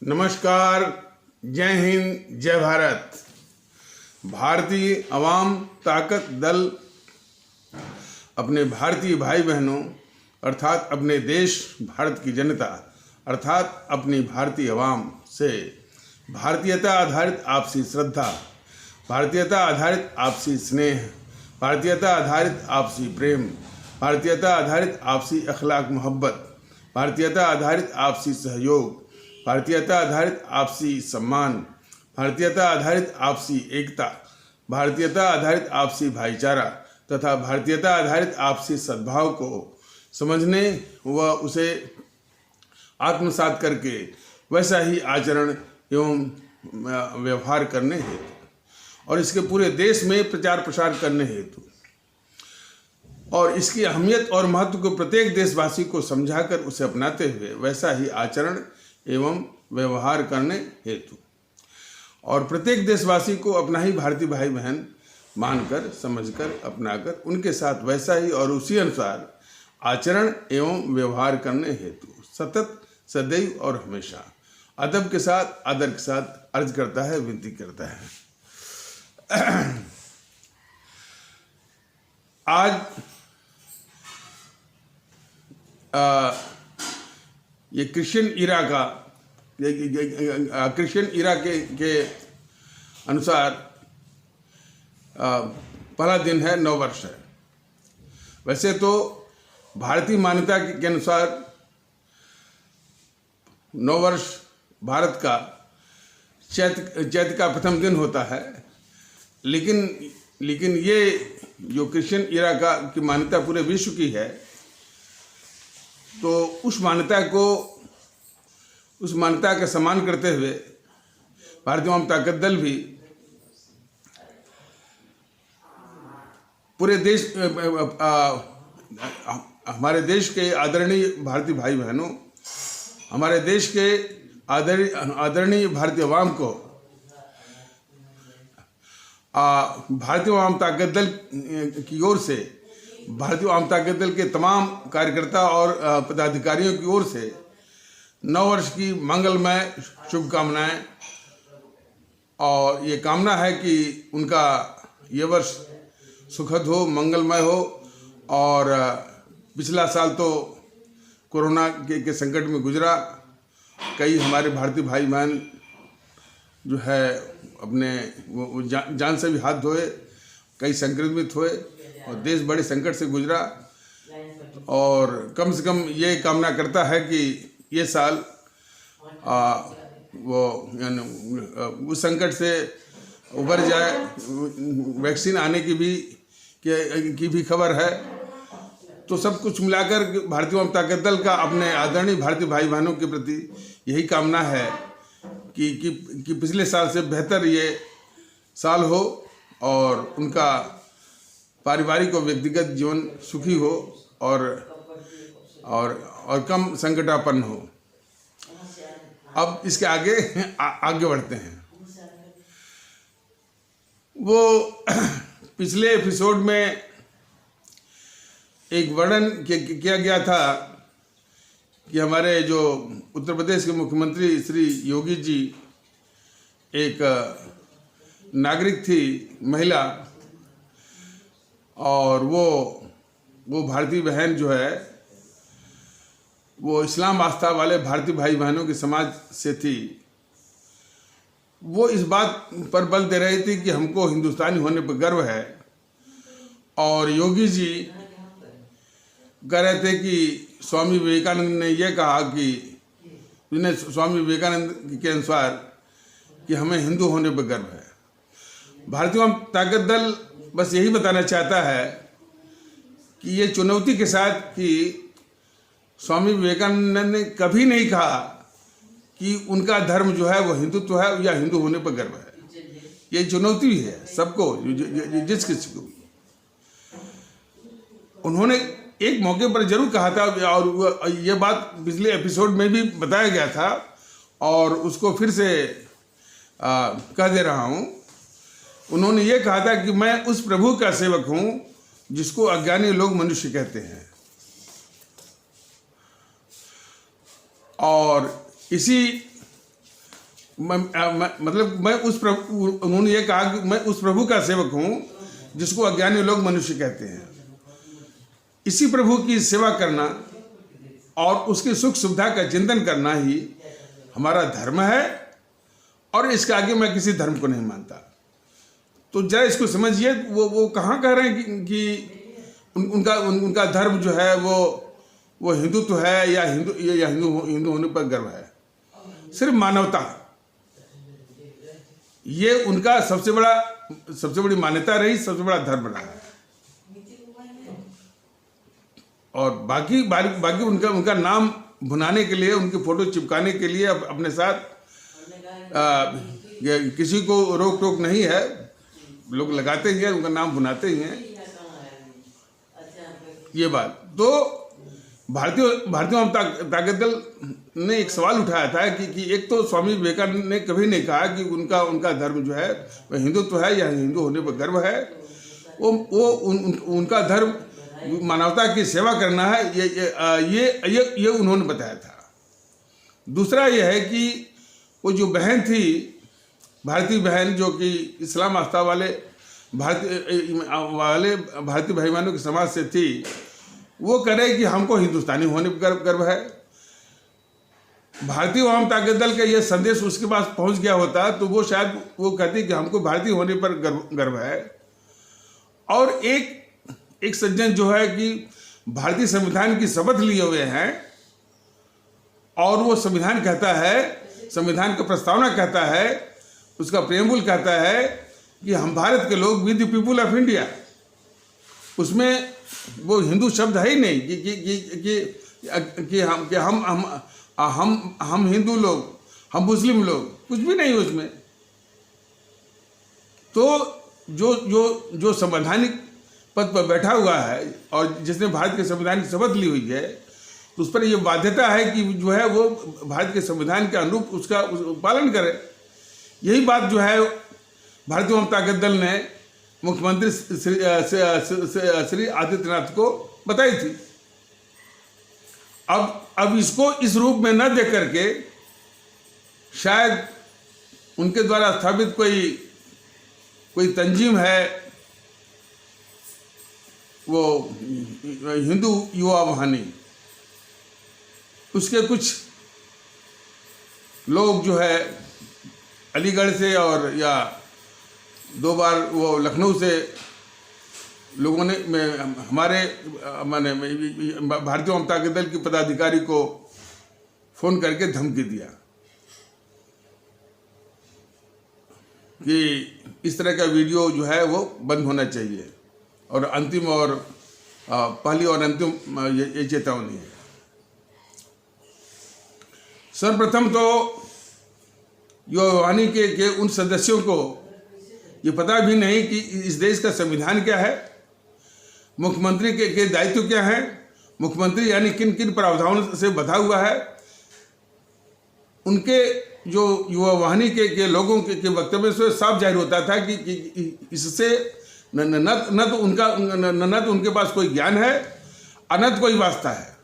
नमस्कार, जय हिंद, जय भारत। भारतीय अवाम ताकत दल अपने भारतीय भाई बहनों अर्थात अपने देश भारत की जनता अर्थात अपनी भारतीय अवाम से भारतीयता आधारित आपसी श्रद्धा, भारतीयता आधारित आपसी स्नेह, भारतीयता आधारित आपसी प्रेम, भारतीयता आधारित आपसी अखलाक मोहब्बत, भारतीयता आधारित आपसी सहयोग, भारतीयता आधारित आपसी सम्मान, भारतीयता आधारित आपसी एकता, भारतीयता आधारित आपसी भाईचारा तथा भारतीयता आधारित आपसी सद्भाव को समझने व उसे आत्मसात करके वैसा ही आचरण एवं व्यवहार करने हेतु और इसके पूरे देश में प्रचार प्रसार करने हेतु और इसकी अहमियत और महत्व को प्रत्येक देशवासी को समझाकर उसे अपनाते हुए वैसा ही आचरण एवं व्यवहार करने हेतु और प्रत्येक देशवासी को अपना ही भारतीय भाई बहन मानकर, समझकर, अपनाकर उनके साथ वैसा ही और उसी अनुसार आचरण एवं व्यवहार करने हेतु सतत, सदैव और हमेशा अदब के साथ, आदर के साथ अर्ज करता है, विनती करता है। आज ये क्रिश्चियन इरा के अनुसार पहला दिन है, नव वर्ष है। वैसे तो भारतीय मान्यता के अनुसार नव वर्ष भारत का चैत्र का प्रथम दिन होता है, लेकिन ये जो क्रिश्चियन इरा की मान्यता पूरे विश्व की है, तो उस मान्यता का सम्मान करते हुए भारतीय अवाम ताकत दल भी पूरे देश हमारे देश के आदरणीय भारतीय भाई बहनों, हमारे देश के आदरणीय भारतीय अवाम को भारतीय अवाम ताकत दल की ओर से, भारतीय अवाम ताकत दल के तमाम कार्यकर्ता और पदाधिकारियों की ओर से नव वर्ष की मंगलमय शुभकामनाएं और ये कामना है कि उनका ये वर्ष सुखद हो, मंगलमय हो। और पिछला साल तो कोरोना के संकट में गुजरा। कई हमारे भारतीय भाई बहन जो है अपने वो जान से भी हाथ धोए, कई संक्रमित हुए और देश बड़े संकट से गुजरा। और कम से कम ये कामना करता है कि ये साल वो उस संकट से उबर जाए। वैक्सीन आने की भी खबर है। तो सब कुछ मिलाकर भारतीय अवाम ताकत दल का अपने आदरणीय भारतीय भाई बहनों के प्रति यही कामना है कि पिछले साल से बेहतर ये साल हो और उनका पारिवारिक और व्यक्तिगत जीवन सुखी हो और कम संकटापन्न हो। अब इसके आगे बढ़ते हैं। वो पिछले एपिसोड में एक वर्णन किया गया था कि हमारे जो उत्तर प्रदेश के मुख्यमंत्री श्री योगी जी, एक नागरिक थी, महिला, और वो भारतीय बहन जो है वो इस्लाम आस्था वाले भारतीय भाई बहनों के समाज से थी। वो इस बात पर बल दे रही थी कि हमको हिंदुस्तानी होने पर गर्व है और योगी जी कह रहे थे कि स्वामी विवेकानंद ने यह कहा कि स्वामी विवेकानंद के अनुसार कि हमें हिंदू होने पर गर्व है। भारतीय अवाम ताकत दल बस यही बताना चाहता है कि ये चुनौती के साथ कि स्वामी विवेकानंद ने कभी नहीं कहा कि उनका धर्म जो है वो हिंदुत्व है या हिंदू होने पर गर्व है। ये चुनौती भी है सबको, जिस किसी को। उन्होंने एक मौके पर जरूर कहा था और ये बात पिछले एपिसोड में भी बताया गया था और उसको फिर से कह दे रहा हूँ। उन्होंने ये कहा था कि मैं उस प्रभु का सेवक हूँ जिसको अज्ञानी लोग मनुष्य कहते हैं। और इसी मतलब मैं उस प्रभु, उन्होंने ये कहा कि मैं उस प्रभु का सेवक हूँ जिसको अज्ञानी लोग मनुष्य कहते हैं। इसी प्रभु की सेवा करना और उसकी सुख सुविधा का चिंतन करना ही हमारा धर्म है, और इसके आगे मैं किसी धर्म को नहीं मानता। तो जरा इसको समझिए, वो कहाँ कह रहे हैं कि उनका धर्म जो है वो हिंदुत्व है या हिंदू होने पर गर्व है। सिर्फ मानवता, ये उनका सबसे बड़ी मान्यता रही, सबसे बड़ा धर्म रहा है। और बाकी उनका नाम भुनाने के लिए, उनकी फोटो चिपकाने के लिए अपने साथ किसी को रोक टोक नहीं है, लोग लगाते ही हैं, उनका नाम भुनाते ही हैं। ये बात तो भारतीय ताकत दल ने एक सवाल उठाया था कि एक तो स्वामी विवेकानंद ने कभी नहीं कहा कि उनका धर्म जो है वह हिंदुत्व है या हिंदू होने पर गर्व है। उनका धर्म मानवता की सेवा करना है, ये उन्होंने बताया था। दूसरा ये है कि वो जो बहन थी, भारतीय बहन, जो कि इस्लाम आस्था वाले भारतीय भाई बहनों के समाज से थी, वो कह रहे कि हमको हिंदुस्तानी होने पर गर्व है। भारतीय अवाम ताकत दल का ये संदेश उसके पास पहुंच गया होता तो वो शायद वो कहती कि हमको भारतीय होने पर गर्व है। और एक सज्जन जो है कि भारतीय संविधान की शपथ लिए हुए हैं, और वो संविधान कहता है, संविधान का प्रस्तावना कहता है, उसका प्रेम्बुल कहता है कि हम भारत के लोग, we the people of India. उसमें वो हिंदू शब्द है ही नहीं कि हम हिंदू लोग, हम मुस्लिम लोग, कुछ भी नहीं उसमें। तो जो संवैधानिक पद पर बैठा हुआ है और जिसने भारत के संविधान की शपथ ली हुई है, तो उस पर यह बाध्यता है कि जो है वो भारत के संविधान के अनुरूप उसका पालन करे। यही बात जो है भारतीय जनता दल ने मुख्यमंत्री श्री आदित्यनाथ को बताई थी। अब इसको इस रूप में न देख करके शायद उनके द्वारा स्थापित कोई तंजीम है, वो हिंदू युवा वाहिनी, उसके कुछ लोग जो है अलीगढ़ से और या 2 बार वो लखनऊ से लोगों ने हमारे भारतीय जनता दल के पदाधिकारी को फोन करके धमकी दिया कि इस तरह का वीडियो जो है वो बंद होना चाहिए, और अंतिम और पहली और अंतिम ये चेतावनी है। सर्वप्रथम तो युवा वाहिनी के उन सदस्यों को ये पता भी नहीं कि इस देश का संविधान क्या है, मुख्यमंत्री के दायित्व क्या है, मुख्यमंत्री यानी किन किन प्रावधानों से बंधा हुआ है। उनके जो युवा वाहिनी के लोगों के वक्तव्य से साफ जाहिर होता था कि इससे न तो उनके पास कोई ज्ञान है और न तो कोई वास्ता है।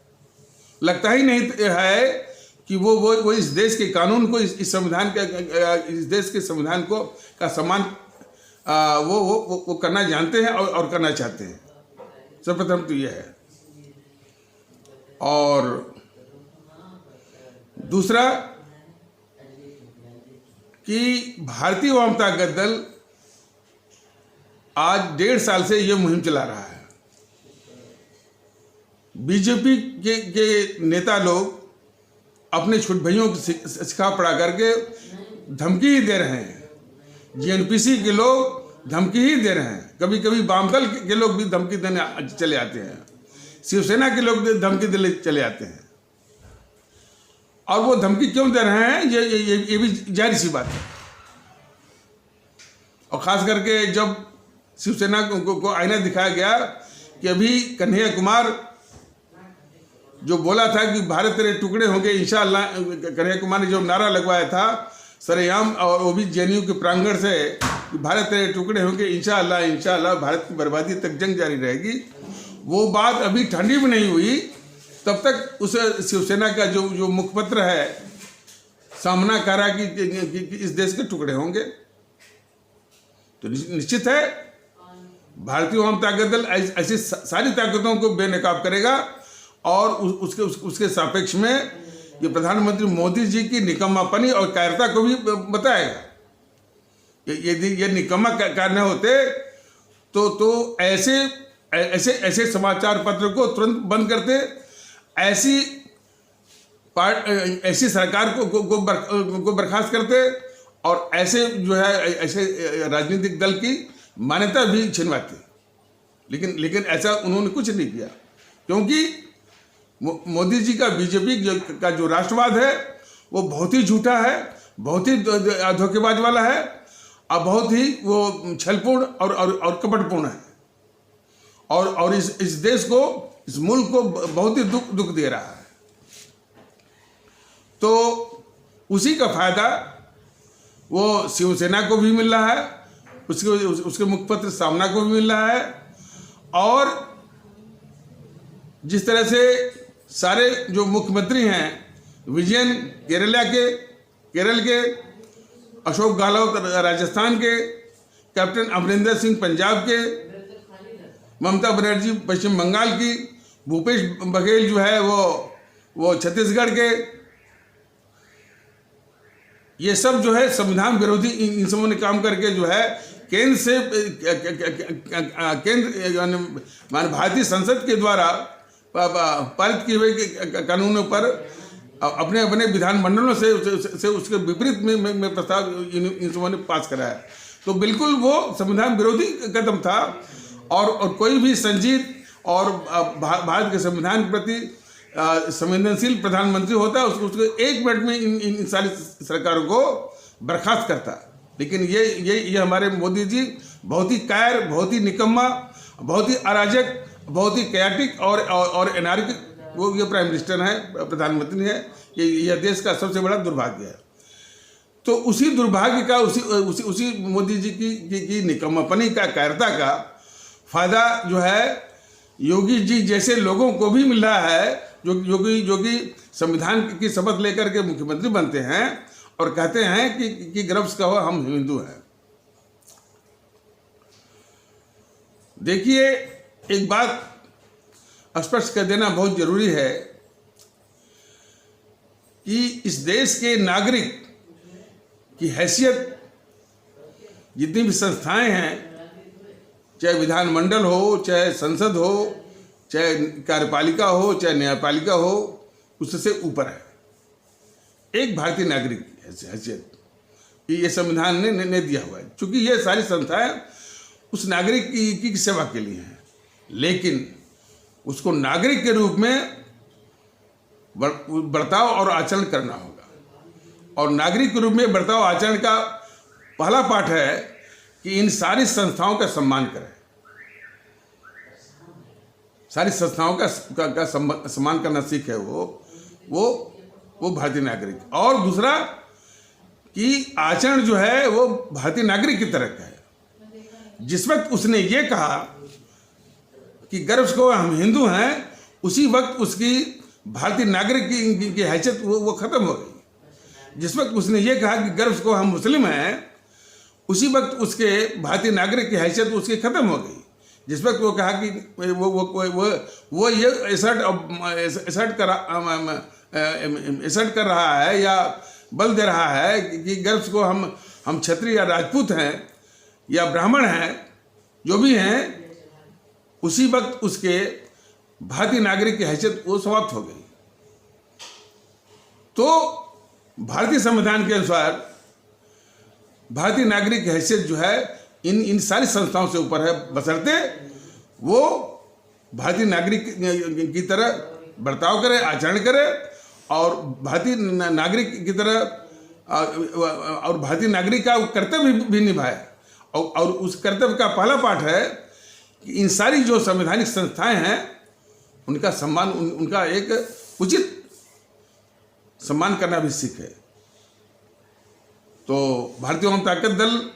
लगता ही नहीं है कि वो इस देश के कानून को, इस संविधान का, इस देश के संविधान को का सम्मान वो करना जानते हैं और करना चाहते हैं। सर्वप्रथम तो यह है। और दूसरा कि भारतीय जनता दल आज 1.5 साल से यह मुहिम चला रहा है। बीजेपी के नेता लोग अपने छोटे भाइयों को सिखा पढ़ा करके धमकी ही दे रहे हैं। जीएनपीसी के लोग धमकी ही दे रहे हैं, कभी कभी वामदल के लोग भी धमकी देने चले आते हैं, शिवसेना के लोग धमकी देने चले आते हैं। और वो धमकी क्यों दे रहे हैं, ये भी जाहिर सी बात है। और खास करके जब शिवसेना को आईना दिखाया गया कि अभी कन्हैया कुमार जो बोला था कि भारत तेरे टुकड़े होंगे इंशाअल्लाह, कन्हैया कुमार ने जो नारा लगवाया था सरेआम, और वो भी जेएनयू के प्रांगण से, भारत तेरे टुकड़े होंगे इंशाअल्लाह, इंशाअल्लाह भारत की बर्बादी तक जंग जारी रहेगी, वो बात अभी ठंडी भी नहीं हुई। तब तक उस शिवसेना का जो मुखपत्र है सामना करा कि इस देश के टुकड़े होंगे। तो निश्चित है भारतीय आवाम ताकत दल ऐसी सारी ताकतों को बेनकाब करेगा और उसके सापेक्ष में ये प्रधानमंत्री मोदी जी की निकम्मापनी और कायरता को भी बताएगा। यदि ये निकम्मा कार्य होते तो ऐसे समाचार पत्र को तुरंत बंद करते, ऐसी सरकार को बर्खास्त करते और ऐसे जो है ऐसे राजनीतिक दल की मान्यता भी छिनवाते। लेकिन ऐसा उन्होंने कुछ नहीं किया, क्योंकि मोदी जी का बीजेपी का जो राष्ट्रवाद है वो बहुत ही झूठा है, बहुत ही धोखेबाज वाला है और बहुत ही वो छलपूर्ण और कपटपूर्ण है और इस देश को, इस मुल्क को बहुत ही दुख दे रहा है। तो उसी का फायदा वो शिवसेना को भी मिल रहा है, उसके मुखपत्र सामना को भी मिल रहा है और जिस तरह से सारे जो मुख्यमंत्री हैं, विजयन केरल के, अशोक गहलोत राजस्थान के, कैप्टन अमरिंदर सिंह पंजाब के, ममता बनर्जी पश्चिम बंगाल की, भूपेश बघेल जो है वो छत्तीसगढ़ के, ये सब जो है संविधान विरोधी इन सबों ने काम करके जो है केंद्र भारतीय संसद के द्वारा पारित किए हुए कानूनों पर अपने अपने विधानमंडलों से उसके विपरीत में प्रस्ताव इन सबों ने पास कराया। तो बिल्कुल वो संविधान विरोधी कदम था और कोई भी संजीत और भारत के संविधान के प्रति संवेदनशील प्रधानमंत्री होता उसको 1 मिनट में इन सारी सरकारों को बर्खास्त करता। लेकिन ये हमारे मोदी जी बहुत ही कायर, बहुत ही निकम्मा, बहुत ही अराजक, बहुत ही कैटिक और एनार्किक वो ये प्राइम मिनिस्टर हैं, प्रधानमंत्री हैं। यह देश का सबसे बड़ा दुर्भाग्य है। तो उसी दुर्भाग्य का उसी मोदी जी की निकम्मापनी का, कायरता का फायदा जो है योगी जी जैसे लोगों को भी मिल रहा है, जो कि संविधान की शपथ लेकर के मुख्यमंत्री बनते हैं और कहते हैं कि गर्व से कहो हम हिंदू हैं। देखिए, एक बात स्पष्ट कर देना बहुत जरूरी है कि इस देश के नागरिक की हैसियत जितनी भी संस्थाएं हैं, चाहे विधानमंडल हो, चाहे संसद हो, चाहे कार्यपालिका हो, चाहे न्यायपालिका हो, उससे ऊपर है एक भारतीय नागरिक की हैसियत। ये संविधान ने दिया हुआ है। चूंकि ये सारी संस्थाएं उस नागरिक की सेवा के लिए हैं, लेकिन उसको नागरिक के रूप में बर्ताव और आचरण करना होगा। और नागरिक के रूप में बर्ताव आचरण का पहला पाठ है कि इन सारी संस्थाओं का सम्मान करें, सारी संस्थाओं का सम्मान करना सीखे वो भारतीय नागरिक। और दूसरा कि आचरण जो है वो भारतीय नागरिक की तरह का है। जिस वक्त उसने ये कहा कि गर्व से कहो हम हिंदू हैं, उसी वक्त उसकी भारतीय नागरिक की हैसियत वो खत्म हो गई। जिस वक्त उसने ये कहा कि गर्व से कहो हम मुस्लिम हैं, उसी वक्त उसके भारतीय नागरिक की हैसियत उसकी खत्म हो गई। जिस वक्त वो कहा कि वो ये एसर्ट कर रहा है या बल दे रहा है कि गर्व से को हम क्षत्रिय या राजपूत हैं या ब्राह्मण हैं, जो भी हैं, उसी वक्त उसके भारतीय नागरिक की हैसियत वो समाप्त हो गई। तो भारतीय संविधान के अनुसार भारतीय नागरिक की हैसियत जो है इन सारी संस्थाओं से ऊपर है, बशर्ते वो भारतीय नागरिक की तरह बर्ताव करे, आचरण करे और भारतीय नागरिक की तरह और भारतीय नागरिक का कर्तव्य भी निभाए। और उस कर्तव्य का पहला पाठ है कि इन सारी जो संवैधानिक संस्थाएं हैं उनका सम्मान, उनका एक उचित सम्मान करना भी सीखे। तो भारतीय जनता दल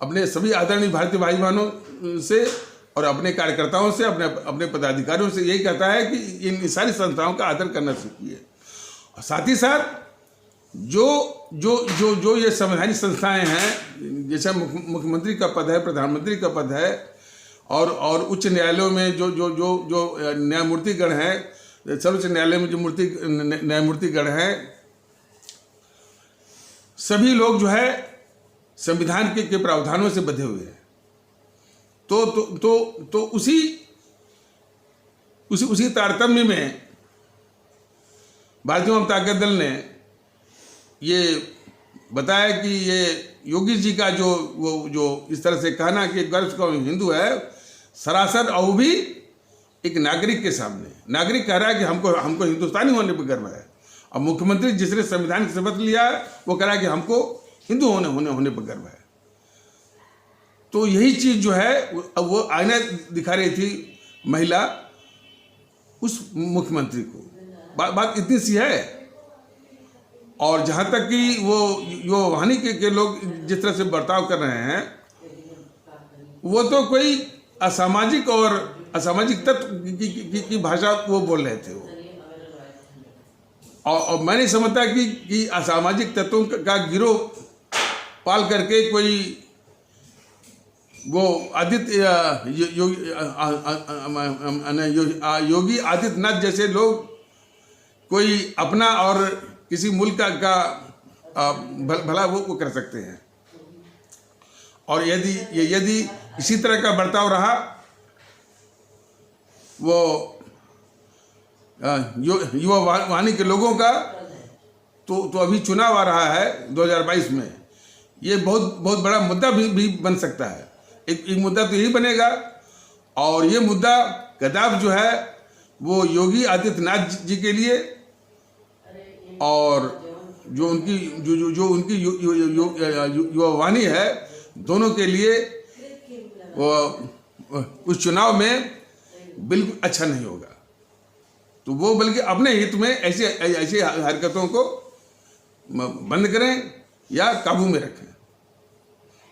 अपने सभी आदरणीय भारतीय भाई बहनों से और अपने कार्यकर्ताओं से, अपने पदाधिकारियों से यही कहता है कि इन सारी संस्थाओं का आदर करना सीखिए। और साथ ही साथ जो जो जो जो ये संवैधानिक संस्थाएं हैं, जैसे मुख्यमंत्री का पद है, प्रधानमंत्री का पद है, और उच्च न्यायालयों में जो जो जो जो न्यायमूर्तिगण हैं, सर्वोच्च न्यायालय में जो न्यायमूर्तिगण हैं, सभी लोग जो है संविधान के प्रावधानों से बंधे हुए हैं। तो उसी तारतम्य में भारतीय जनता दल ने ये बताया कि ये योगी जी का जो इस तरह से कहना कि गर्व का हिंदू है, सरासर और भी एक नागरिक के सामने, नागरिक कह रहा है कि हमको हिंदुस्तानी होने पर गर्व है, और मुख्यमंत्री जिसने संविधान की शपथ लिया वो कह रहा है कि हमको हिंदू होने पर गर्व है। तो यही चीज जो है वो आईना दिखा रही थी महिला उस मुख्यमंत्री को। बात इतनी सी है। और जहां तक कि वो वाहिनी के लोग जिस तरह से बर्ताव कर रहे हैं, वो तो कोई असामाजिक तत्व की भाषा वो बोल रहे थे वो। और मैं नहीं समझता कि असामाजिक तत्वों का गिरोह पाल करके कोई वो योगी आदित्यनाथ जैसे लोग कोई अपना और किसी मुल्क का भला वो कर सकते हैं। और यदि इसी तरह का बर्ताव रहा, वो युवा वाहिनी के लोगों का, तो अभी चुनाव आ रहा है 2022 में, ये बहुत बड़ा मुद्दा भी बन सकता है। एक मुद्दा तो यही बनेगा, और ये मुद्दा कदाप जो है वो योगी आदित्यनाथ जी के लिए और जो उनकी युवा वाहिनी है, दोनों के लिए वो उस चुनाव में बिल्कुल अच्छा नहीं होगा। तो वो बल्कि अपने हित में ऐसी हरकतों को बंद करें या काबू में रखें।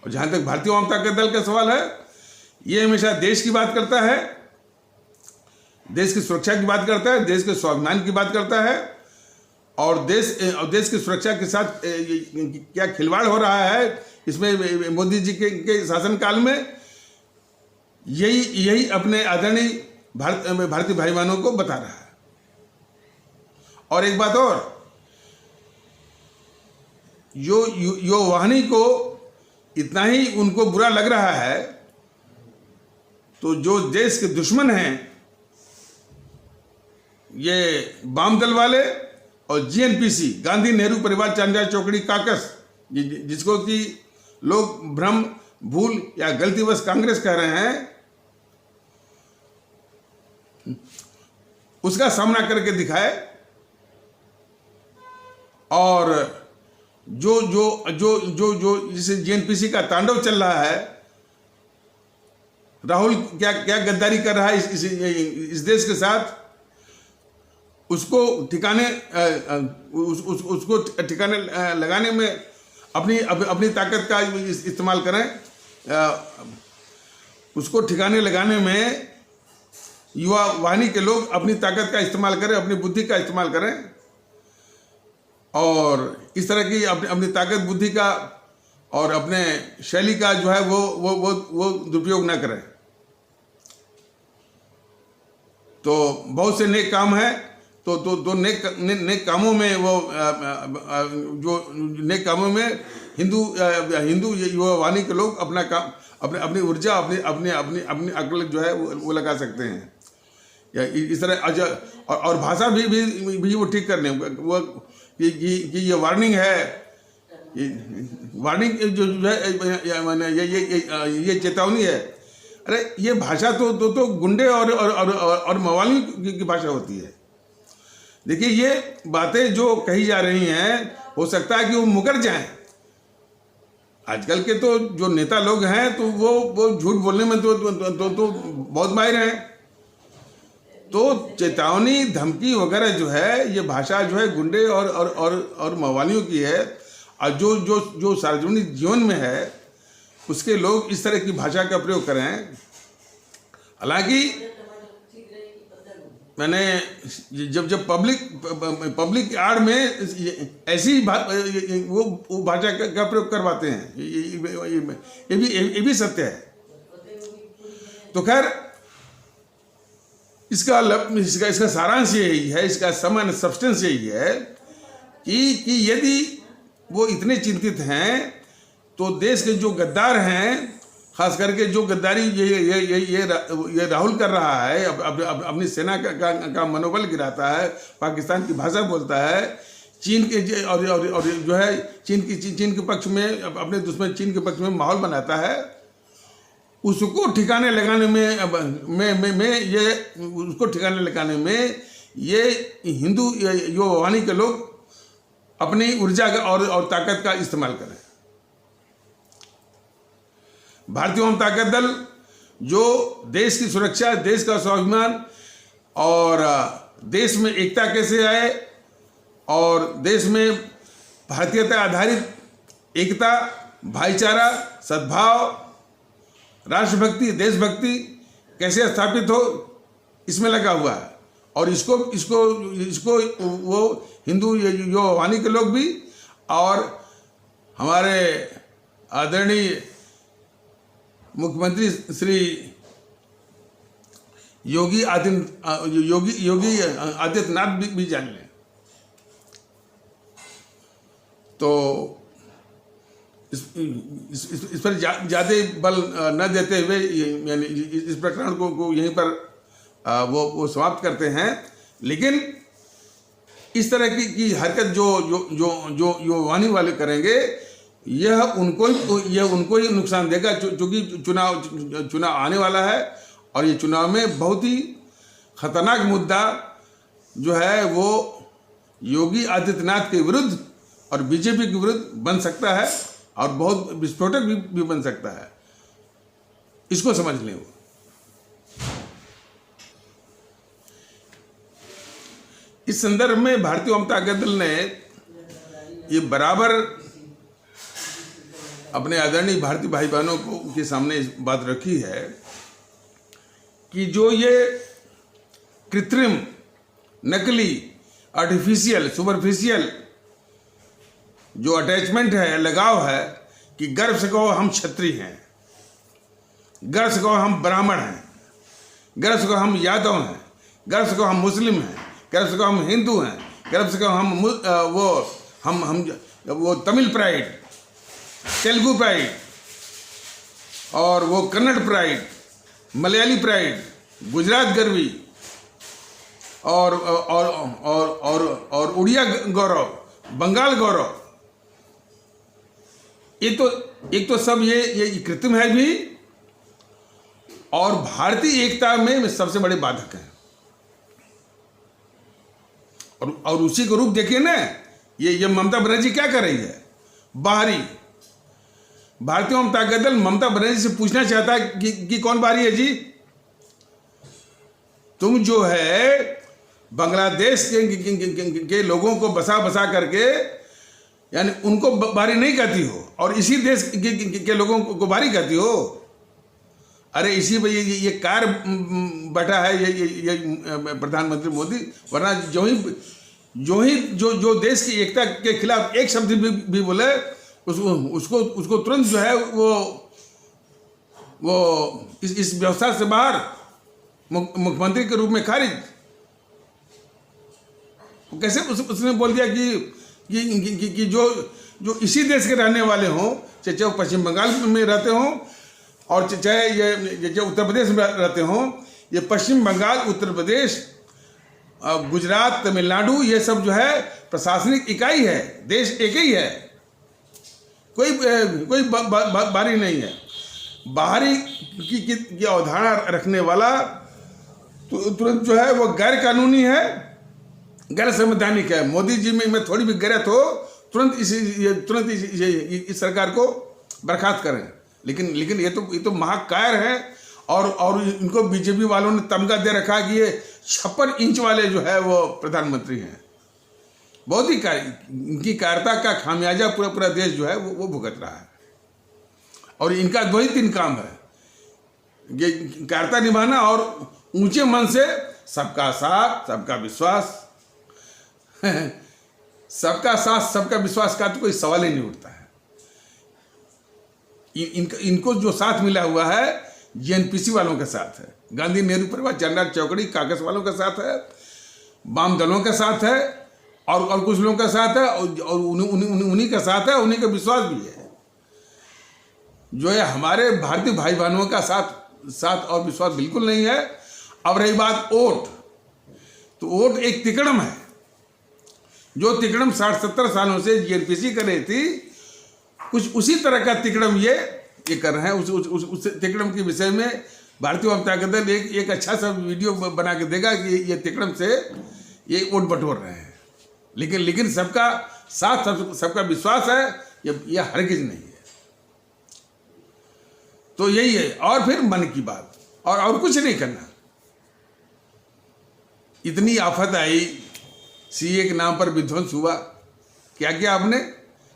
और जहाँ तक भारतीय जनता दल का सवाल है, ये हमेशा देश की बात करता है, देश की सुरक्षा की बात करता है, देश के स्वाभिमान की बात करता है, और देश की सुरक्षा के साथ क्या खिलवाड़ हो रहा है इसमें मोदी जी के शासनकाल में, यही अपने आदरणीय भारतीय भाई बहनों को बता रहा है। और एक बात और, यो वाहिनी को इतना ही उनको बुरा लग रहा है, तो जो देश के दुश्मन हैं, ये वाम दल वाले और जीएनपीसी, गांधी नेहरू परिवार चांदा चौकड़ी काकस, जिसको कि लोग भ्रम, भूल या गलतीवश कांग्रेस कह रहे हैं, उसका सामना करके दिखाए। और जो जिसे जीएनपीसी का तांडव चल रहा है, राहुल क्या गद्दारी कर रहा है इस देश के साथ, उसको ठिकाने लगाने में अपनी ताकत का इस्तेमाल करें। उसको ठिकाने लगाने में युवा वाहिनी के लोग अपनी ताकत का इस्तेमाल करें, अपनी बुद्धि का इस्तेमाल करें, और इस तरह की अपनी ताकत, बुद्धि का और अपने शैली का जो है वो दुरुपयोग ना करें। तो बहुत से नेक काम हैं, तो नेक कामों में वो जो नेक कामों में हिंदू युवा वाहिनी के लोग अपना काम, अपनी ऊर्जा, अपनी अकल जो है वो लगा सकते हैं। या इस तरह और भाषा भी वो ठीक करने वो कि ये वार्निंग है, वार्निंग जो है ये चेतावनी है। अरे ये भाषा तो गुंडे और मवालियों की भाषा होती है। देखिए, ये बातें जो कही जा रही हैं, हो सकता है कि वो मुकर जाएं। आजकल के तो जो नेता लोग हैं, तो वो झूठ बोलने में तो बहुत माहिर हैं। तो चेतावनी, धमकी वगैरह जो है, ये भाषा जो है गुंडे और मवालियों की है। और जो सार्वजनिक जीवन में है, उसके लोग इस तरह की भाषा का प्रयोग करें। हालांकि मैंने जब पब्लिक की आड़ में ऐसी वो भाषा का प्रयोग करवाते हैं, ये भी सत्य है। तो खैर इसका सारांश यही है, इसका समान सब्सटेंस यही है कि यदि वो इतने चिंतित हैं तो देश के जो गद्दार हैं, खास करके जो गद्दारी ये राहुल कर रहा है, अपनी सेना का मनोबल गिराता है, पाकिस्तान की भाषा बोलता है, चीन के और जो है चीन के पक्ष में, अपने दुश्मन चीन के पक्ष में माहौल बनाता है, उसको ठिकाने लगाने में ये हिंदू यो वानी के लोग अपनी ऊर्जा और ताकत का इस्तेमाल करें। भारतीय ओम ताकत दल जो देश की सुरक्षा, देश का स्वाभिमान और देश में एकता कैसे आए और देश में भारतीयता आधारित एकता, भाईचारा, सद्भाव, राष्ट्रभक्ति, देशभक्ति कैसे स्थापित हो, इसमें लगा हुआ है। और इसको वो हिंदू यो वानी के लोग भी और हमारे आदरणीय मुख्यमंत्री श्री योगी आदित्यनाथ भी जान लें। तो इस पर ज़्यादा बल न देते हुए यानी इस प्रकरण को यहीं पर वो समाप्त करते हैं। लेकिन इस तरह की हरकत जो वानी वाले करेंगे, यह उनको ही नुकसान देगा, क्योंकि चुनाव आने वाला है और ये चुनाव में बहुत ही खतरनाक मुद्दा जो है वो योगी आदित्यनाथ के विरुद्ध और बीजेपी के विरुद्ध बन सकता है और बहुत विस्फोटक भी बन सकता है। इसको समझ लें। वो इस संदर्भ में भारतीय ओम ताकत दल ने ये बराबर अपने आदरणीय भारतीय भाई बहनों के सामने इस बात रखी है कि जो ये कृत्रिम, नकली, आर्टिफिशियल, सुपरफिशियल जो अटैचमेंट है, लगाव है कि गर्व से कहो हम क्षत्रिय हैं, गर्व से कहो हम ब्राह्मण हैं, गर्व से कहो हम यादव हैं, गर्व से कहो हम मुस्लिम हैं, गर्व से कहो हम हिंदू हैं, गर्व से कहो हम वो तमिल प्राइड, तेलुगु प्राइड और वो कन्नड़ प्राइड, मलयाली प्राइड, गुजरात गर्वी और उड़िया गौरव, बंगाल गौरव, एक तो सब ये कृत्रिम है भी और भारतीय एकता में सबसे बड़े बाधक हैं। और उसी को रूप देखिए ना, ये ममता बनर्जी क्या कर रही है। बाहरी भारतीय ओम ताकत दल ममता बनर्जी से पूछना चाहता है कि कौन बाहरी है जी? तुम जो है बांग्लादेश के लोगों को बसा करके यानी उनको बाहरी नहीं कहती हो और इसी देश के लोगों को बाहरी कहती हो। अरे इसी पे ये कार बैठा है ये प्रधानमंत्री मोदी, वरना जो देश की एकता के खिलाफ एक शब्द भी बोले उसको तुरंत जो है वो इस व्यवस्था से बाहर मुख्यमंत्री के रूप में खारिज। कैसे उसने बोल दिया कि जो इसी देश के रहने वाले हों, चाहे वो पश्चिम बंगाल में रहते हों और चाहे ये उत्तर प्रदेश में रहते हों, ये पश्चिम बंगाल, उत्तर प्रदेश, गुजरात, तमिलनाडु, ये सब जो है प्रशासनिक इकाई है, देश एक ही है, कोई बाहरी नहीं है। बाहरी की अवधारणा रखने वाला तो तुरंत जो है वो गैर कानूनी है, गैर संवैधानिक है। मोदी जी में थोड़ी भी गैरत हो तुरंत इस सरकार को बर्खास्त करें। लेकिन ये तो महाकायर है और इनको बीजेपी वालों ने तमगा दे रखा कि ये 56 इंच वाले जो है वो प्रधानमंत्री हैं। बहुत ही इनकी कायरता का खामियाजा पूरा देश जो है वो भुगत रहा है। और इनका 2 ही 3 काम है, ये कायरता निभाना और ऊंचे मन से सबका साथ सबका विश्वास। सबका साथ सबका विश्वास का तो कोई सवाल ही नहीं उठता है। इनको जो साथ मिला हुआ है जेएनपीसी वालों के साथ है, गांधी नेहरू परिवार जनरल चौकड़ी कांग्रेस वालों के साथ है, वाम दलों के साथ है, और कुछ लोगों का साथ है, और उन्हीं का साथ है, उन्हीं का विश्वास भी है। जो है हमारे भारतीय भाई बहनों का साथ और विश्वास बिल्कुल नहीं है। अब रही बात वोट, तो वोट एक तिकड़म है। जो तिकड़म 60-70 सालों से जेएनपीसी कर रही थी, कुछ उसी तरह का तिकड़म ये कर रहे हैं। उस तिकड़म के विषय में भारतीय जनता दल एक अच्छा सा वीडियो बना के देगा कि ये तिकड़म से ये वोट बटोर रहे हैं। लेकिन सबका साथ सबका विश्वास है, ये हरगिज नहीं है। तो यही है। और फिर मन की बात, और कुछ नहीं करना। इतनी आफत आई, सीए के नाम पर विध्वंस हुआ, क्या किया आपने?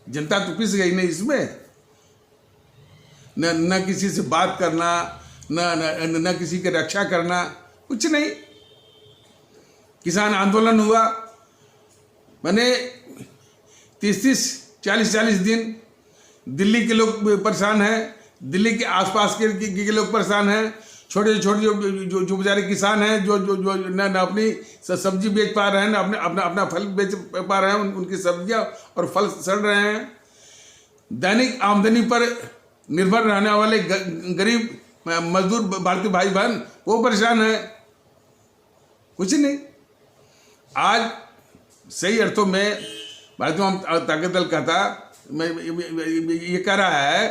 जनता तो पिस गई नहीं इसमें। न किसी से बात करना, न किसी की रक्षा करना, कुछ नहीं। किसान आंदोलन हुआ, मैंने 30-40 दिन दिल्ली के लोग परेशान हैं, दिल्ली के आसपास के लोग परेशान हैं। छोटे जो बेचारे किसान हैं, जो न अपनी सब्जी बेच पा रहे हैं, न अपना फल बेच पा रहे हैं, उनकी सब्जियां और फल सड़ रहे हैं। दैनिक आमदनी पर निर्भर रहने वाले गरीब मजदूर भारतीय भाई बहन वो परेशान है। कुछ नहीं। आज सही अर्थों में भारतीय जनता दल कहता, मैं ये कह रहा है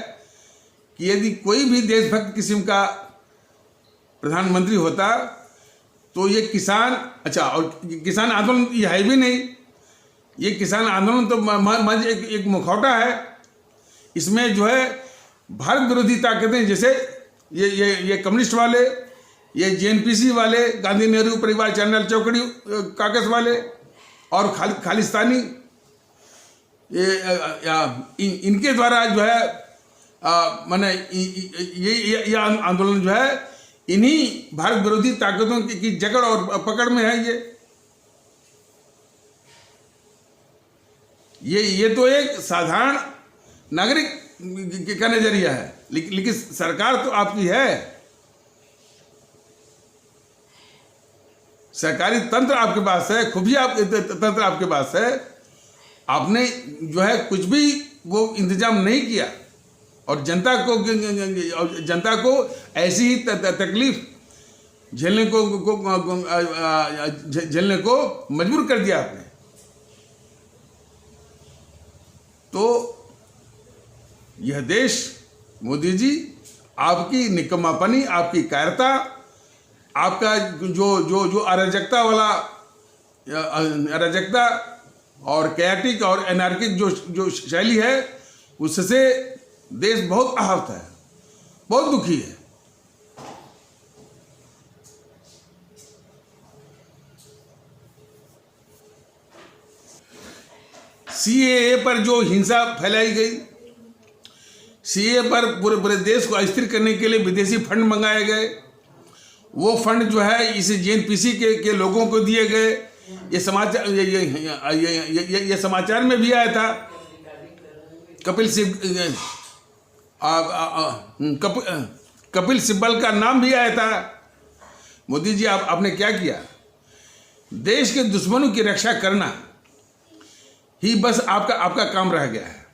कि यदि कोई भी देशभक्त किस्म का प्रधानमंत्री होता तो ये किसान, अच्छा, और किसान आंदोलन ये है भी नहीं। ये किसान आंदोलन तो महज एक मुखौटा है। इसमें जो है भारत विरोधी ताकतें, जैसे ये कम्युनिस्ट वाले, ये जेएनपीसी वाले, गांधी नेहरू परिवार जनरल चौकड़ी कांग्रेस वाले, और खालिस्तानी, इनके द्वारा जो है माने ये आंदोलन जो है इन्हीं भारत विरोधी ताकतों की जकड़ और पकड़ में है। ये तो एक साधारण नागरिक का नजरिया है, लेकिन सरकार तो आपकी है। सरकारी तंत्र आपके पास है, खुफिया तंत्र आपके पास है। आपने जो है कुछ भी वो इंतजाम नहीं किया, और जनता को ऐसी ही तकलीफ झेलने को मजबूर कर दिया आपने। तो यह देश, मोदी जी, आपकी निकम्मापनी, आपकी कायरता, आपका जो अराजकता और कैटिक और एनार्किक जो शैली है, उससे देश बहुत आहत है, बहुत दुखी है। सीएए पर जो हिंसा फैलाई गई, सीएए पर पूरे देश को अस्थिर करने के लिए विदेशी फंड मंगाए गए। वो फंड जो है इस जेएनपीसी के लोगों को दिए गए। ये समाचार में भी आया था। कपिल सिब्बल का नाम भी आया था। मोदी जी, आपने क्या किया? देश के दुश्मनों की रक्षा करना ही बस आपका काम रह गया है।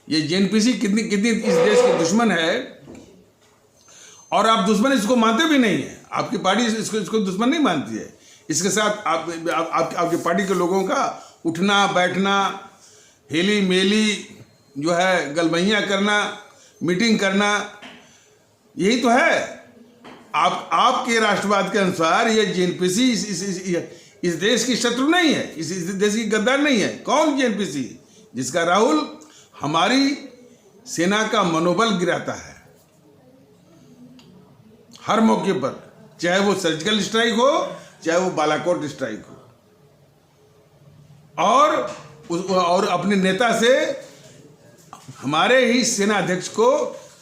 ये जेएनपीसी कितनी इस देश के दुश्मन है, और आप दुश्मन इसको मानते भी नहीं है। आपकी पार्टी इसको दुश्मन नहीं मानती है। इसके साथ आपकी पार्टी के लोगों का उठना बैठना, हेली मेली जो है, गलबैया करना, मीटिंग करना, यही तो है। आपके राष्ट्रवाद के अनुसार ये जेएनपीसी इस देश की शत्रु नहीं है, इस देश की गद्दार नहीं है। कौन जेएनपीसी? जिसका राहुल हमारी सेना का मनोबल गिराता है हर मौके पर, चाहे वो सर्जिकल स्ट्राइक हो, चाहे वो बालाकोट स्ट्राइक हो, और अपने नेता से हमारे ही सेना अध्यक्ष को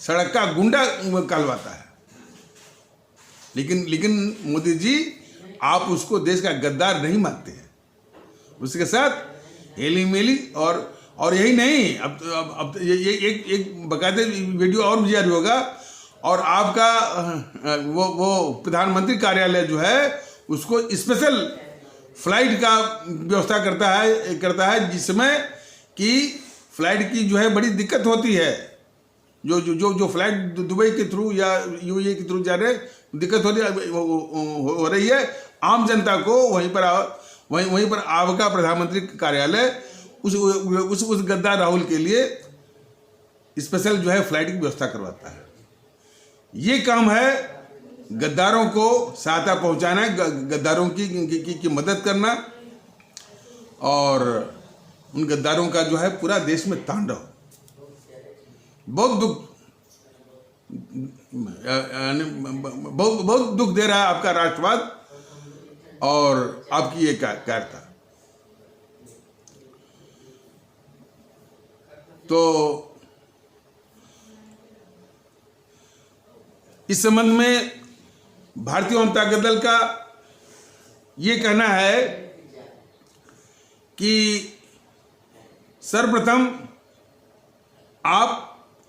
सड़क का गुंडा कहलवाता है। लेकिन मोदी जी, आप उसको देश का गद्दार नहीं मानते हैं। उसके साथ हेली मेली और यही नहीं, अब ये एक बाकायदे वीडियो और भी जारी होगा, और आपका वो प्रधानमंत्री कार्यालय जो है उसको स्पेशल फ्लाइट का व्यवस्था करता है जिसमें कि फ्लाइट की जो है बड़ी दिक्कत होती है। जो फ्लाइट दुबई के थ्रू या यूएई के थ्रू जा रहे, दिक्कत हो रही है आम जनता को। वहीं पर आपका प्रधानमंत्री कार्यालय उस गद्दार राहुल के लिए स्पेशल जो है फ्लाइट की व्यवस्था करवाता है। ये काम है गद्दारों को सहायता पहुंचाना, गद्दारों की मदद करना, और उन गद्दारों का जो है पूरा देश में तांडव। बहुत दुख दे रहा है आपका राष्ट्रवाद और आपकी ये कायरता। तो इस संबंध में भारतीय जनता दल का ये कहना है कि सर्वप्रथम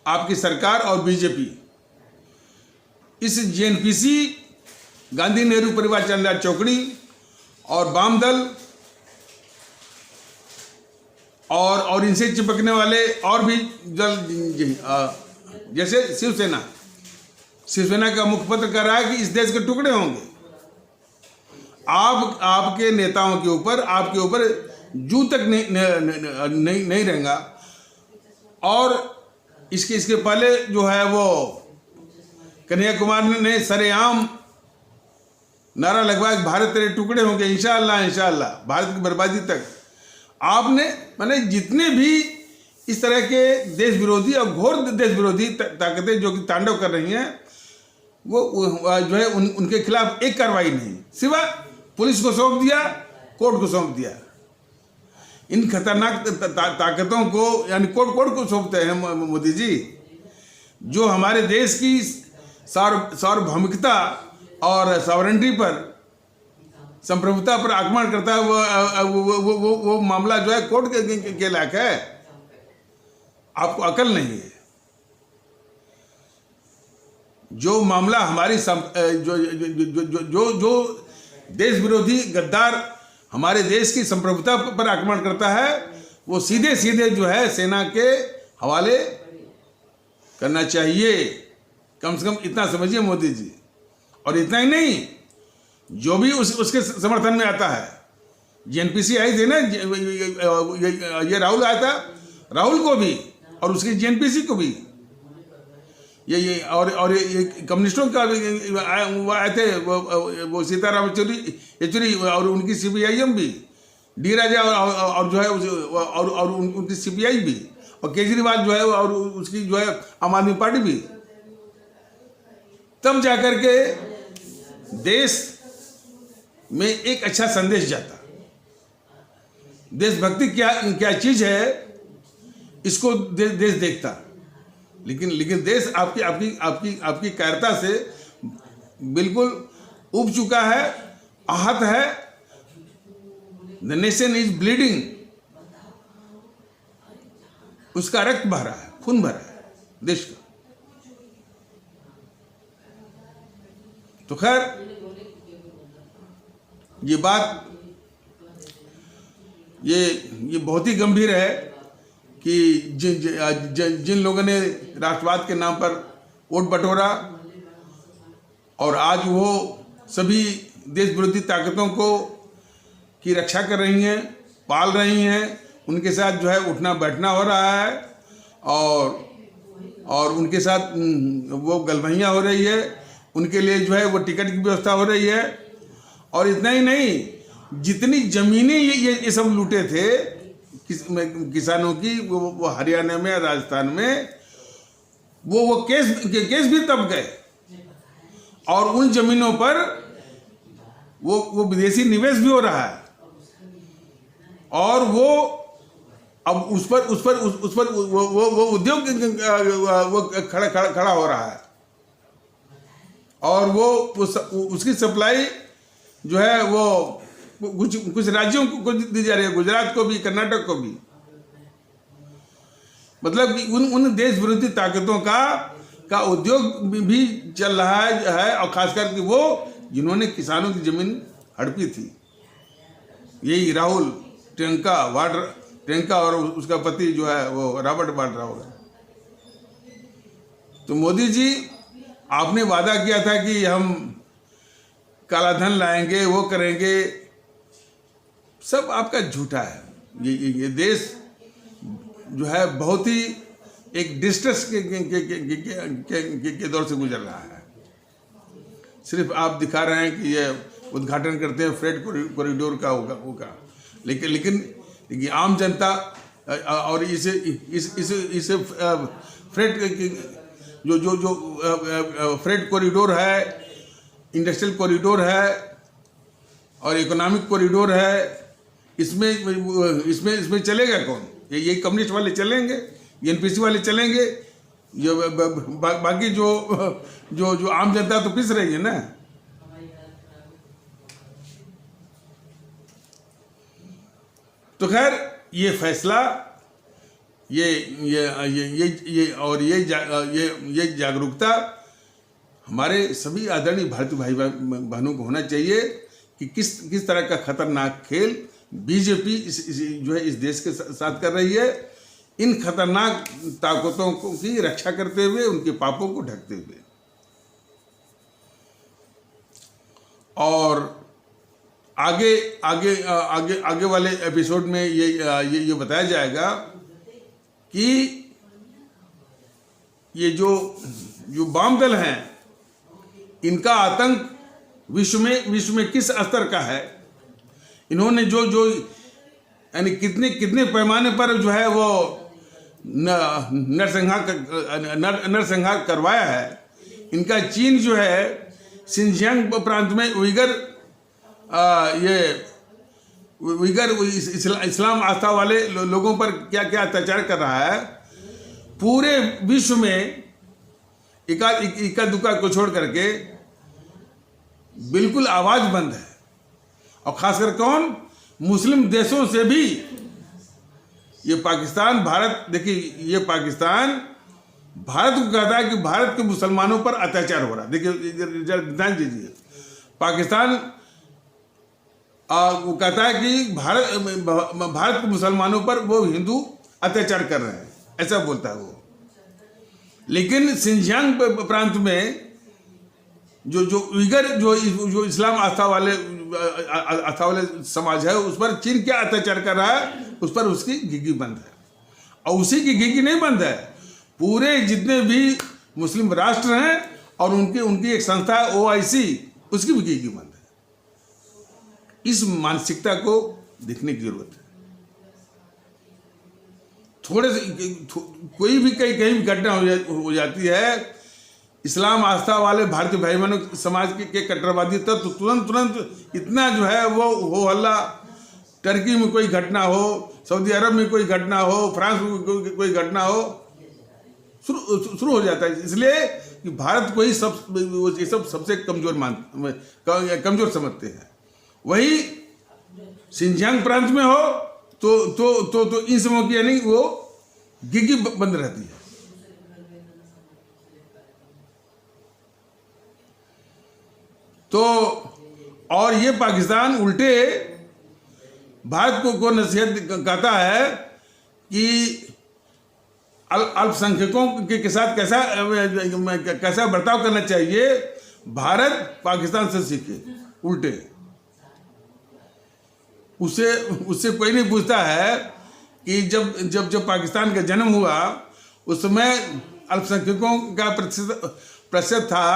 आपकी सरकार और बीजेपी इस जेएनपीसी, गांधी नेहरू परिवार चंद्रा चौकड़ी और वाम दल और इनसे चिपकने वाले और भी दल, जैसे शिवसेना का मुखपत्र कह रहा है कि इस देश के टुकड़े होंगे। आपके नेताओं के ऊपर, आपके ऊपर जू तक नहीं रहेगा। और इसके पहले जो है वो कन्हैया कुमार ने सरेआम नारा लगवाया, भारत तेरे टुकड़े होंगे, इंशाअल्लाह इंशाअल्लाह, भारत की बर्बादी तक। आपने माने जितने भी इस तरह के देश विरोधी और घोर देश विरोधी ताकतें जो कि तांडव कर रही हैं, वो जो है उनके खिलाफ एक कार्रवाई नहीं, सिवाय पुलिस को सौंप दिया, कोर्ट को सौंप दिया। इन खतरनाक ताकतों को यानी कोर्ट को सौंपते हैं मोदी जी, जो हमारे देश की सार्वभौमिकता और सॉवरेंटी पर, संप्रभुता पर आक्रमण करता है। वो मामला जो है कोर्ट के लायक है। आपको अकल नहीं है। जो मामला हमारी जो देश विरोधी गद्दार हमारे देश की संप्रभुता पर आक्रमण करता है, वो सीधे जो है सेना के हवाले करना चाहिए। कम से कम इतना समझिए मोदी जी। और इतना ही नहीं, जो भी उसके समर्थन में आता है, जेएनपीसी आई थी ना, ये राहुल आया था, राहुल को भी और उसकी जेएनपीसी को भी, ये और ये कम्युनिस्टों का भी वो आए थे, वो सीताराम येचुरी और उनकी सीपीआईएम भी, डी राजा और जो है और उनकी सीपीआई भी, और केजरीवाल जो है और उसकी जो है आम आदमी पार्टी भी। तब जाकर के देश में एक अच्छा संदेश जाता। देशभक्ति क्या चीज है, इसको देश देखता। लेकिन देश आपकी कायरता से बिल्कुल उब चुका है, आहत है। The nation is bleeding. उसका रक्त बह रहा है, खून बह रहा है देश का। तो खैर, ये बात ये बहुत ही गंभीर है कि जिन लोगों ने राष्ट्रवाद के नाम पर वोट बटोरा और आज वो सभी देश विरोधी ताकतों को की रक्षा कर रही हैं, पाल रही हैं, उनके साथ जो है उठना बैठना हो रहा है और उनके साथ वो गलबहियाँ हो रही है, उनके लिए जो है वो टिकट की व्यवस्था हो रही है। और इतना ही नहीं, जितनी जमीनें ये सब लूटे थे किसानों की, वो हरियाणा में, राजस्थान में, वो केस भी तब गए। और उन जमीनों पर वो विदेशी निवेश भी हो रहा है। और वो अब उस पर वो उद्योग वो खड़ा हो रहा है। और वो उसकी सप्लाई जो है वो कुछ कुछ राज्यों को दी जा रही है, गुजरात को भी, कर्नाटक को भी। मतलब कि उन देश विरोधी ताकतों का उद्योग भी चल रहा है, और खास करके वो जिन्होंने किसानों की जमीन हड़पी थी। यही राहुल टेंका और उसका पति जो है वो रॉबर्ट वाड्रा होगा। तो मोदी जी, आपने वादा किया था कि हम काला धन लाएंगे, वो करेंगे, सब आपका झूठा है। ये देश जो है बहुत ही एक डिस्ट्रेस के दौर से गुजर रहा है। सिर्फ आप दिखा रहे हैं कि ये उद्घाटन करते हैं फ्रेट कॉरिडोर का होगा, लेकिन आम जनता और इसे फ्रेट जो फ्रेट कॉरिडोर है, इंडस्ट्रियल कॉरिडोर है और इकोनॉमिक कॉरिडोर है, इसमें चलेगा कौन? ये कम्युनिस्ट वाले चलेंगे, ये एनपीसी वाले चलेंगे, जो बाकी जो आम जनता तो पिस रही है ना। तो खैर, ये फैसला, ये जागरूकता हमारे सभी आदरणीय भारतीय भाई बहनों को होना चाहिए कि किस तरह का खतरनाक खेल बीजेपी जो है इस देश के साथ कर रही है, इन खतरनाक ताकतों की रक्षा करते हुए, उनके पापों को ढकते हुए। और आगे वाले एपिसोड में ये बताया जाएगा कि ये जो वाम दल हैं, इनका आतंक विश्व में किस स्तर का है। इन्होंने जो यानी कितने पैमाने पर जो है वो नरसंहार करवाया है। इनका चीन जो है सिंजियांग प्रांत में उइगर इस्लाम आस्था वाले लोगों पर क्या क्या अत्याचार कर रहा है। पूरे विश्व में इक्का दुक्का को छोड़ करके बिल्कुल आवाज बंद है। और खासकर कौन? मुस्लिम देशों से भी। ये पाकिस्तान, भारत, देखिए, ये पाकिस्तान भारत को कहता है कि भारत के मुसलमानों पर अत्याचार हो रहा है। देखिए, ध्यान दीजिए, पाकिस्तान वो कहता है कि भारत के मुसलमानों पर वो हिंदू अत्याचार कर रहे हैं, ऐसा बोलता है वो। लेकिन सिंजियांग प्रांत में जो उइगर जो इस्लाम आस्था वाले समाज है, उस पर चीन क्या अत्याचार कर रहा है, उस पर उसकी घिघी बंद है। और उसी की घिघी नहीं बंद है, पूरे जितने भी मुस्लिम राष्ट्र हैं और उनकी एक संस्था है OIC, उसकी भी घिघी बंद है। इस मानसिकता को देखने की जरूरत है। थोड़े से कोई भी कहीं भी घटना हो जाती है, इस्लाम आस्था वाले भारतीय भाई बहनों समाज के कट्टरवादी तत्व तुरंत इतना जो है वो हो हल्ला। टर्की में कोई घटना हो, सऊदी अरब में कोई घटना हो, फ्रांस में कोई घटना हो, शुरू हो जाता है। इसलिए कि भारत को ही सबसे कमजोर समझते हैं। वही सिंजियांग प्रांत में हो तो इन समों की यानी वो घिघी बंद रहती है। तो और ये पाकिस्तान उल्टे भारत को नसीहत कहता है कि अल्पसंख्यकों के साथ कैसा बर्ताव करना चाहिए। भारत पाकिस्तान से सीखे, उल्टे। उससे कोई नहीं पूछता है कि जब पाकिस्तान का जन्म हुआ उस समय अल्पसंख्यकों का प्रतिशत था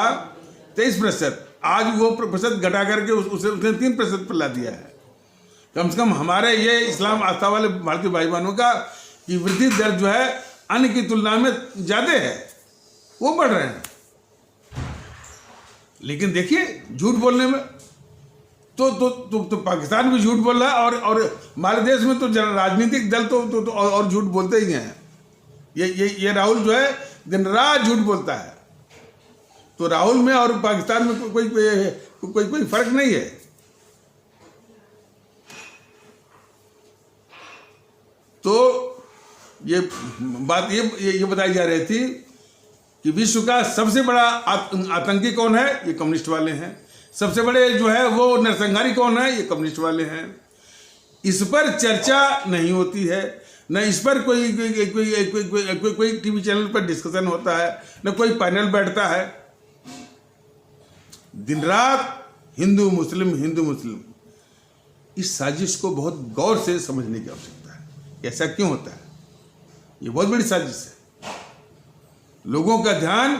23%। आज वो प्रतिशत घटा करके उसने 3% पर ला दिया है। कम से कम हमारे ये इस्लाम आस्था वाले भारतीय भाई बहनों का की वृद्धि दर जो है अन्य की तुलना में ज्यादा है, वो बढ़ रहे हैं। लेकिन देखिए, झूठ बोलने में तो पाकिस्तान भी झूठ बोल रहा है, और हमारे देश में तो राजनीतिक दल तो और झूठ बोलते ही हैं। ये राहुल जो है दिन रात झूठ बोलता है। तो राहुल में और पाकिस्तान में कोई फर्क नहीं है। तो ये बात ये बताई जा रही थी कि विश्व का सबसे बड़ा आतंकी कौन है, ये कम्युनिस्ट वाले हैं। सबसे बड़े जो है वो नरसंहारी कौन है, ये कम्युनिस्ट वाले हैं। इस पर चर्चा नहीं होती है, न इस पर कोई टीवी चैनल पर डिस्कशन होता है, न कोई पैनल बैठता है। दिन रात हिंदू मुस्लिम। इस साजिश को बहुत गौर से समझने की आवश्यकता है। ऐसा क्यों होता है? ये बहुत बड़ी साजिश है। लोगों का ध्यान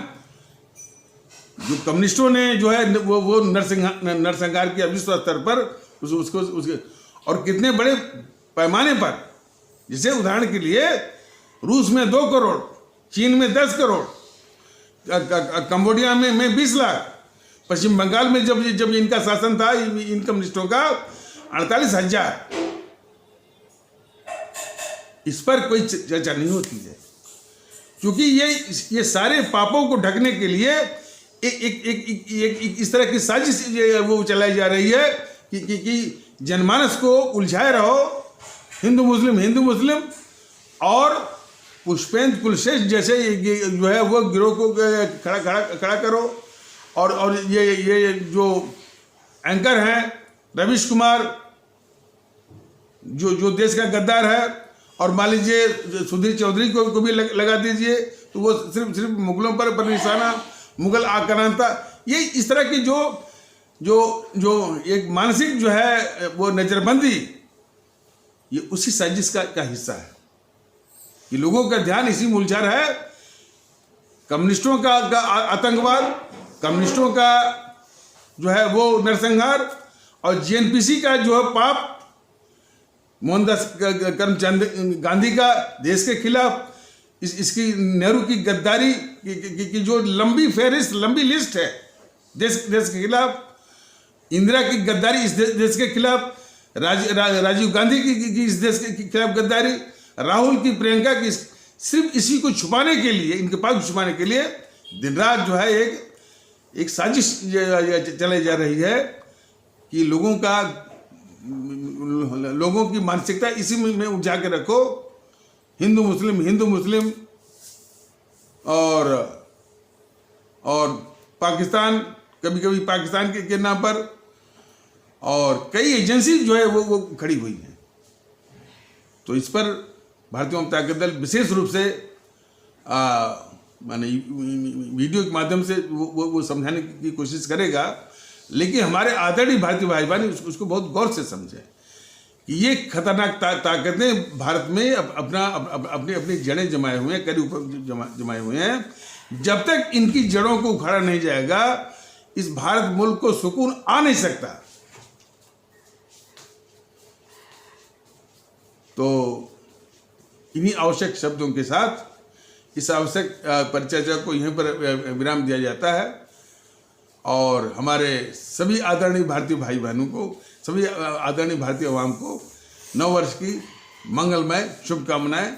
जो कम्युनिस्टों ने जो है वो नरसंहार किया विश्व स्तर पर, उसके और कितने बड़े पैमाने पर। जैसे उदाहरण के लिए रूस में 2 करोड़, चीन में 10 करोड़, कंबोडिया में 20 लाख, पश्चिम बंगाल में जब इनका शासन था इन कम्युनिस्टों का 48,000। इस पर कोई चर्चा नहीं होती है, क्योंकि ये सारे पापों को ढकने के लिए एक इस तरह की साजिश वो चलाई जा रही है कि जनमानस को उलझाए रहो, हिंदू मुस्लिम और पुष्पेंद्र कुलश्रेष्ठ जैसे जो है वो गिरोह को खड़ा करो। और ये जो एंकर हैं रवीश कुमार, जो देश का गद्दार है, और मान लीजिए सुधीर चौधरी को भी लगा दीजिए, तो वो सिर्फ मुगलों पर निशाना, मुगल आक्रांता। ये इस तरह की जो एक मानसिक जो है वो नजरबंदी, ये उसी साजिश का हिस्सा है। ये लोगों का ध्यान इसी में उलझा रहा है। कम्युनिस्टों का आतंकवाद, कम्युनिस्टों का जो है वो नरसंहार, और जेएनपीसी का जो है पाप, मोहनदास करमचंद गांधी का देश के खिलाफ, इसकी नेहरू की गद्दारी की जो लंबी फहरिस्त, लंबी लिस्ट है देश के खिलाफ, इंदिरा की गद्दारी इस देश के खिलाफ, राजीव गांधी की इस देश के खिलाफ गद्दारी, राहुल की, प्रियंका की, सिर्फ इसी को छुपाने के लिए, इनके पास छुपाने के लिए दिन रात जो है एक साजिश चलाई जा रही है कि लोगों की मानसिकता इसी में उलझा के रखो। हिंदू मुस्लिम और पाकिस्तान, कभी पाकिस्तान के नाम पर, और कई एजेंसी जो है वो खड़ी हुई हैं। तो इस पर भारतीय जनता दल विशेष रूप से माने वीडियो के माध्यम से वो समझाने की कोशिश करेगा, लेकिन हमारे आदरणीय भारतीय भाई बहन उसको बहुत गौर से समझें कि ये खतरनाक ताकतें भारत में अपनी जड़ें जमाए हुए हैं, कड़ी ऊपर जमाए हुए हैं। जब तक इनकी जड़ों को उखाड़ा नहीं जाएगा, इस भारत मुल्क को सुकून आ नहीं सकता। तो इन्हीं आवश्यक शब्दों के साथ इस आवश्यक परिचर्चा को यहीं पर विराम दिया जाता है, और हमारे सभी आदरणीय भारतीय भाई बहनों को, सभी आदरणीय भारतीय आवाम को नव वर्ष की मंगलमय शुभकामनाएं,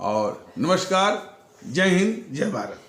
और नमस्कार। जय हिंद, जय भारत।